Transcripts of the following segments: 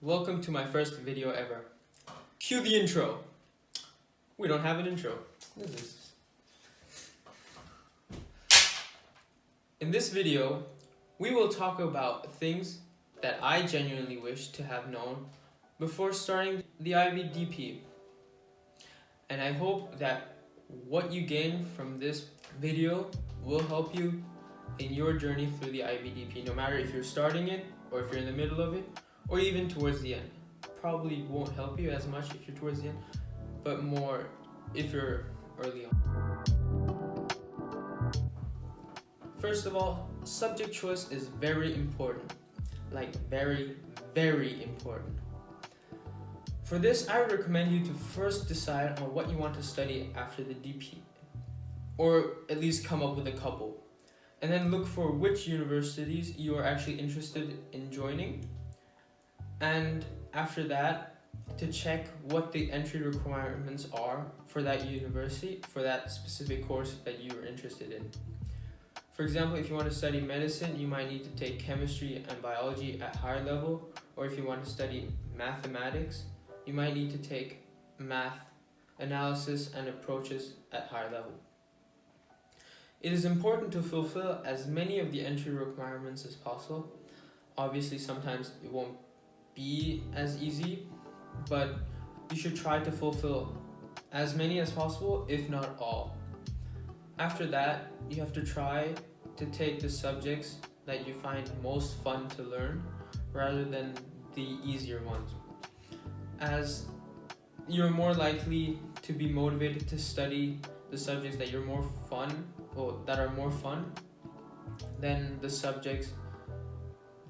Welcome to my first video ever. Cue the intro. We don't have an intro. What is this? In this video, we will talk about things that I genuinely wish to have known before starting the IBDP. And I hope that what you gain from this video will help you in your journey through the IBDP, no matter if you're starting it or if you're in the middle of it, or even towards the end. Probably won't help you as much if you're towards the end, but more if you're early on. First of all, subject choice is very important. Like very, very important. For this, I would recommend you to first decide on what you want to study after the DP, or at least come up with a couple. And then look for which universities you are actually interested in joining. And after that, to check what the entry requirements are for that university, for that specific course that you are interested in. For example, if you want to study medicine, you might need to take chemistry and biology at higher level, or if you want to study mathematics, you might need to take math, analysis, and approaches at higher level. It is important to fulfill as many of the entry requirements as possible. Obviously, sometimes it won't be as easy, but you should try to fulfill as many as possible, if not all. After that, you have to try to take the subjects that you find most fun to learn rather than the easier ones, as you're more likely to be motivated to study the subjects that are more fun than the subjects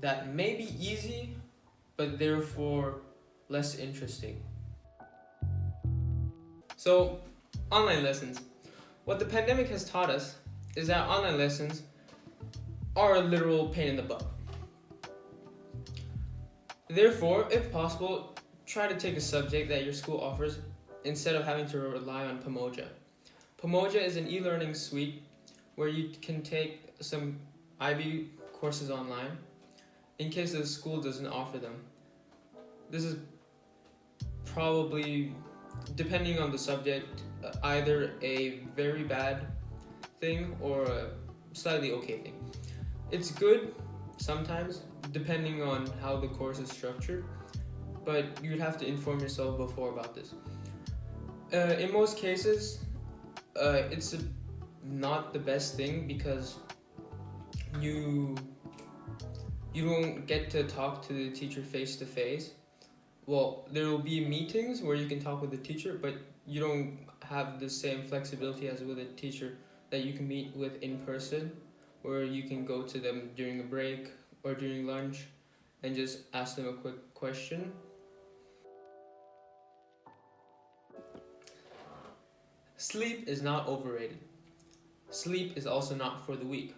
that may be easy but therefore less interesting. So, online lessons. What the pandemic has taught us is that online lessons are a literal pain in the butt. Therefore, if possible, try to take a subject that your school offers instead of having to rely on Pamoja. Pamoja is an e-learning suite where you can take some IB courses online in case the school doesn't offer them. This is probably, depending on the subject, either a very bad thing or a slightly okay thing. It's good sometimes, depending on how the course is structured, but you'd have to inform yourself before about this. In most cases, it's not the best thing because you don't get to talk to the teacher face to face. Well, there will be meetings where you can talk with the teacher, but you don't have the same flexibility as with a teacher that you can meet with in person, where you can go to them during a break or during lunch and just ask them a quick question. Sleep is not overrated. Sleep is also not for the weak.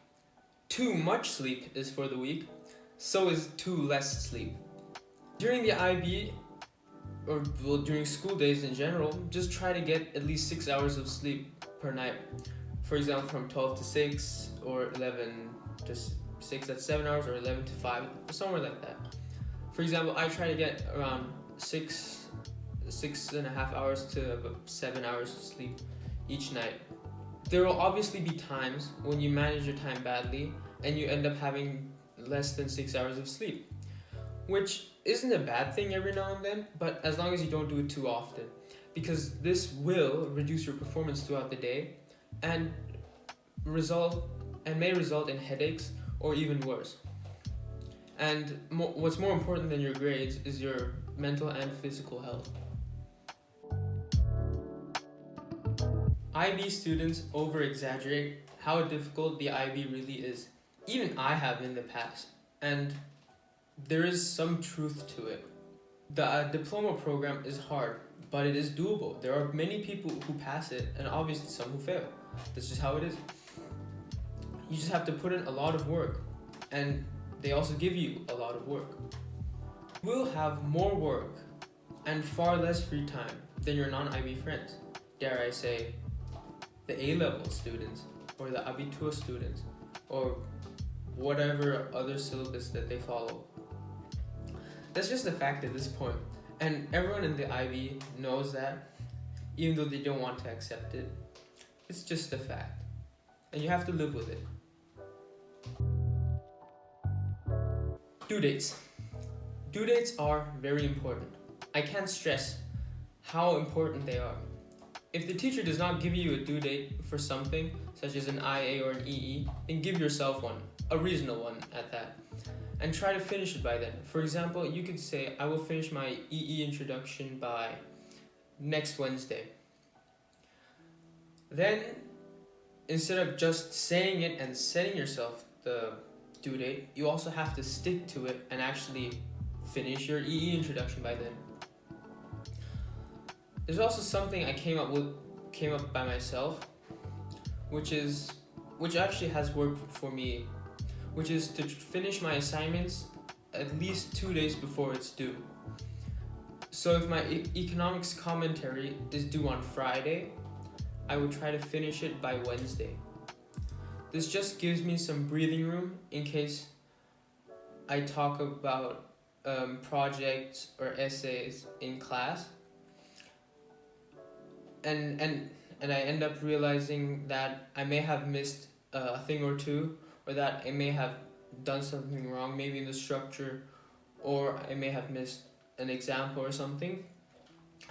Too much sleep is for the weak, so is too less sleep. During the IB, or during school days in general, just try to get at least 6 hours of sleep per night. For example, from 12 to 6, or 11 to 6, that's 7 hours, or 11 to 5, somewhere like that. For example, I try to get around 6.5 hours to about 7 hours of sleep each night. There will obviously be times when you manage your time badly and you end up having less than 6 hours of sleep, which isn't a bad thing every now and then, but as long as you don't do it too often, because this will reduce your performance throughout the day and may result in headaches or even worse. And what's more important than your grades is your mental and physical health. IB students over-exaggerate how difficult the IB really is. Even I have in the past, and there is some truth to it. The diploma program is hard, but it is doable. There are many people who pass it, and obviously some who fail. That's just how it is. You just have to put in a lot of work, and they also give you a lot of work. You will have more work and far less free time than your non-IB friends. Dare I say, the A-level students, or the Abitur students, or whatever other syllabus that they follow. That's just a fact at this point. And everyone in the IB knows that, even though they don't want to accept it. It's just a fact. And you have to live with it. Due dates. Due dates are very important. I can't stress how important they are. If the teacher does not give you a due date for something, such as an IA or an EE, then give yourself one, a reasonable one at that, and try to finish it by then. For example, you could say, I will finish my EE introduction by next Wednesday. Then, instead of just saying it and setting yourself the due date, you also have to stick to it and actually finish your EE introduction by then. There's also something I came up by myself, which actually has worked for me, which is to finish my assignments at least 2 days before it's due. So if my economics commentary is due on Friday, I would try to finish it by Wednesday. This just gives me some breathing room in case I talk about projects or essays in class, and I end up realizing that I may have missed a thing or two, or that I may have done something wrong, maybe in the structure, or I may have missed an example or something.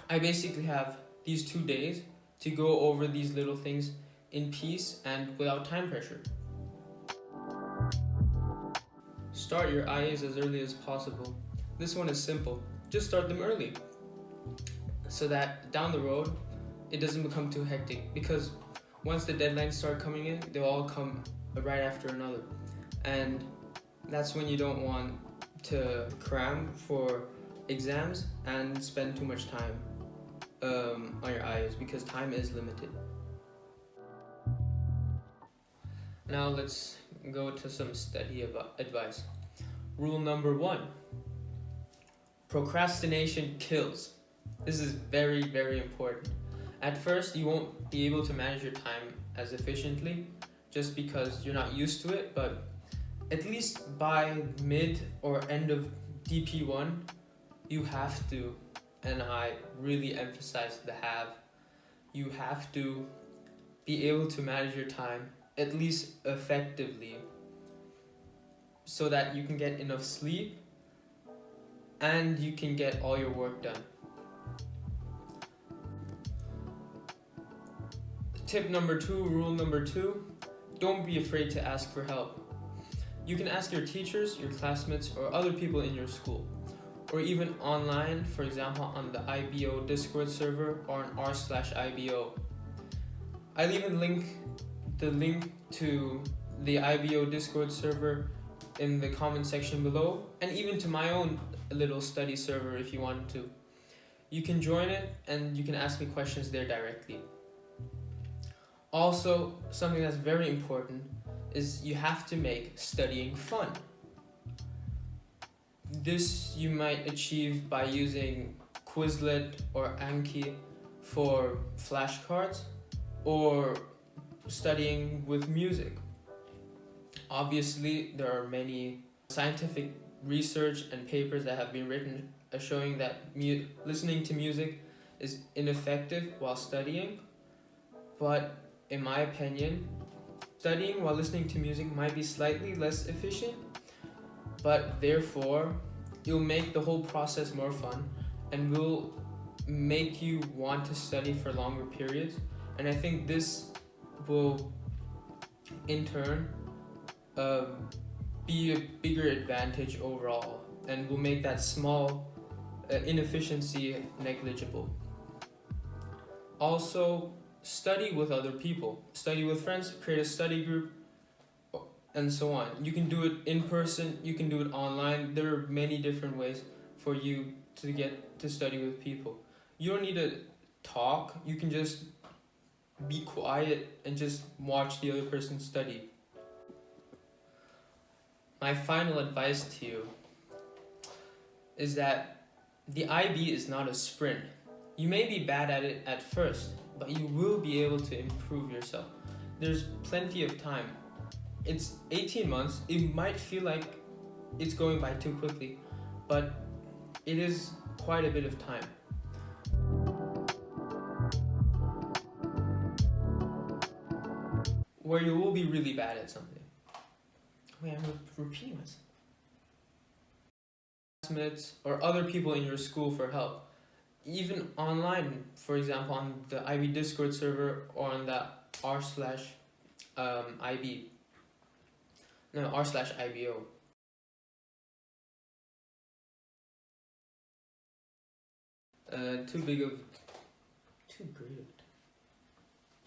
I basically have these 2 days to go over these little things in peace and without time pressure. Start your IAs as early as possible. This one is simple. Just start them early, so that down the road it doesn't become too hectic, because once the deadlines start coming in, they'll all come right after another, and that's when you don't want to cram for exams and spend too much time on your IAs, because time is limited. Now let's go to some study advice. Rule number 1: procrastination kills. This is very, very important. At first, you won't be able to manage your time as efficiently just because you're not used to it, but at least by mid or end of DP1, you have to, and I really emphasize the you have to be able to manage your time at least effectively, so that you can get enough sleep and you can get all your work done. Tip number 2, rule number 2, don't be afraid to ask for help. You can ask your teachers, your classmates, or other people in your school, or even online, for example on the IBO Discord server or on r/IBO. I'll even link the link to the IBO Discord server in the comment section below, and even to my own little study server if you want to. You can join it and you can ask me questions there directly. Also, something that's very important is you have to make studying fun. This you might achieve by using Quizlet or Anki for flashcards, or studying with music. Obviously, there are many scientific research and papers that have been written showing that listening to music is ineffective while studying, but in my opinion, studying while listening to music might be slightly less efficient, but therefore it will make the whole process more fun and will make you want to study for longer periods. And I think this will in turn be a bigger advantage overall, and will make that small inefficiency negligible. Also, study with other people. Study with friends, create a study group, and so on. You can do it in person, you can do it online. There are many different ways for you to get to study with people. You don't need to talk, you can just be quiet and just watch the other person study. My final advice to you is that the IB is not a sprint. You may be bad at it at first, but you will be able to improve yourself. There's plenty of time. It's 18 months. It might feel like it's going by too quickly, but it is quite a bit of time. Where you will be really bad at something. Wait, I'm repeating myself. Classmates or other people in your school for help. Even online, for example, on the IB Discord server or on the r/IBO. Too great of